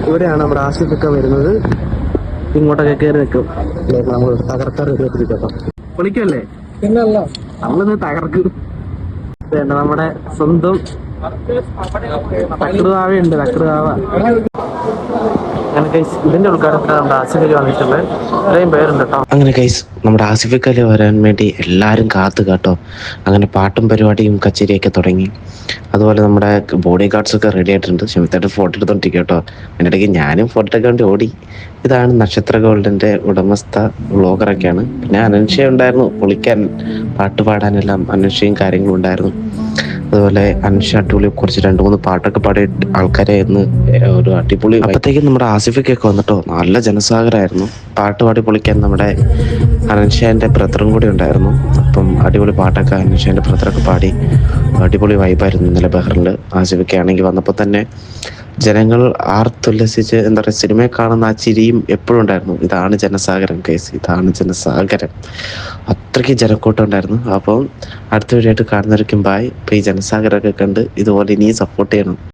ഇവിടെയാണ് നമ്മുടെ ആസിഫൊക്കെ വരുന്നത്. ഇങ്ങോട്ടൊക്കെ കയറി നിൽക്കും. നമ്മൾ തകർക്കാൻ കേട്ടോ. പൊളിക്കല്ലേ? പിന്നല്ല, നമ്മളിന്ന് തകർക്കും. വേണ്ട നമ്മുടെ സ്വന്തം തകൃതാവുണ്ട്. തകൃതാവ അങ്ങനെ ഗൈസ്, ഇതിന്റെ ഉദ്ഘാടനത്തിന് നമ്മുടെ ആസിഫലി വന്നിട്ടുണ്ട്. ഇത്രയും പേരുണ്ട് കേട്ടോ. അങ്ങനെ ഗൈസ്, നമ്മുടെ ആസിഫലി വരാൻ വേണ്ടി എല്ലാവരും കാത്തു കേട്ടോ. അങ്ങനെ പാട്ടും പരിപാടിയും കച്ചേരിയൊക്കെ തുടങ്ങി. അതുപോലെ നമ്മുടെ ബോഡി ഗാർഡ്സൊക്കെ റെഡി ആയിട്ടുണ്ട്. ഷെമിത്തായിട്ട് ഫോട്ടോ എടുത്തോണ്ടിരിക്കും കേട്ടോ. അതിൻ്റെ ഇടയ്ക്ക് ഞാനും ഫോട്ടോ എടുക്കാൻ വേണ്ടി ഓടി. ഇതാണ് നക്ഷത്ര ഗോൾഡിന്റെ ഉടമസ്ഥ വ്ളോഗറൊക്കെയാണ്. പിന്നെ അനൻഷ ഉണ്ടായിരുന്നു പൊളിക്കാൻ, പാട്ട് പാടാനെല്ലാം അനൻഷയും കാര്യങ്ങളും ഉണ്ടായിരുന്നു. അതുപോലെ അൻഷ അടിപൊളി കുറച്ച് 2-3 പാട്ടൊക്കെ പാടി ആൾക്കാരെ ഇന്ന് ഒരു അടിപൊളി. അപ്പോഴത്തേക്കും നമ്മുടെ ആസിഫിക്കൊക്കെ വന്നിട്ടോ. നല്ല ജനസാഗരമായിരുന്നു. പാട്ട് പാടി പൊളിക്കാൻ നമ്മുടെ അനൻഷേൻ്റെ ബ്രദറും കൂടി ഉണ്ടായിരുന്നു. അപ്പം അടിപൊളി പാട്ടൊക്കെ അനൻഷേൻ്റെ ബ്രദറൊക്കെ പാടി അടിപൊളി വൈബായിരുന്നു ഇന്നലെ ബഹറിൽ. ആസിഫൊക്കെ ആണെങ്കിൽ വന്നപ്പോൾ തന്നെ ജനങ്ങൾ ആർത്തുല്ലസിച്ച് എന്താ പറയുക, സിനിമയെ കാണുന്ന ആ ചിരിയും എപ്പോഴും ഉണ്ടായിരുന്നു. ഇതാണ് ജനസാഗരം കേസ്, ഇതാണ് ജനസാഗരം. അത്രയ്ക്ക് ജനക്കൂട്ടം ഉണ്ടായിരുന്നു. അപ്പം അടുത്ത വീഡിയോ ആയിട്ട് കാണുന്നവരേക്കും ബായ്. ഇപ്പോൾ ഈ ജനസാഗരമൊക്കെ കണ്ട് ഇതുപോലെ ഇനിയും സപ്പോർട്ട് ചെയ്യണം.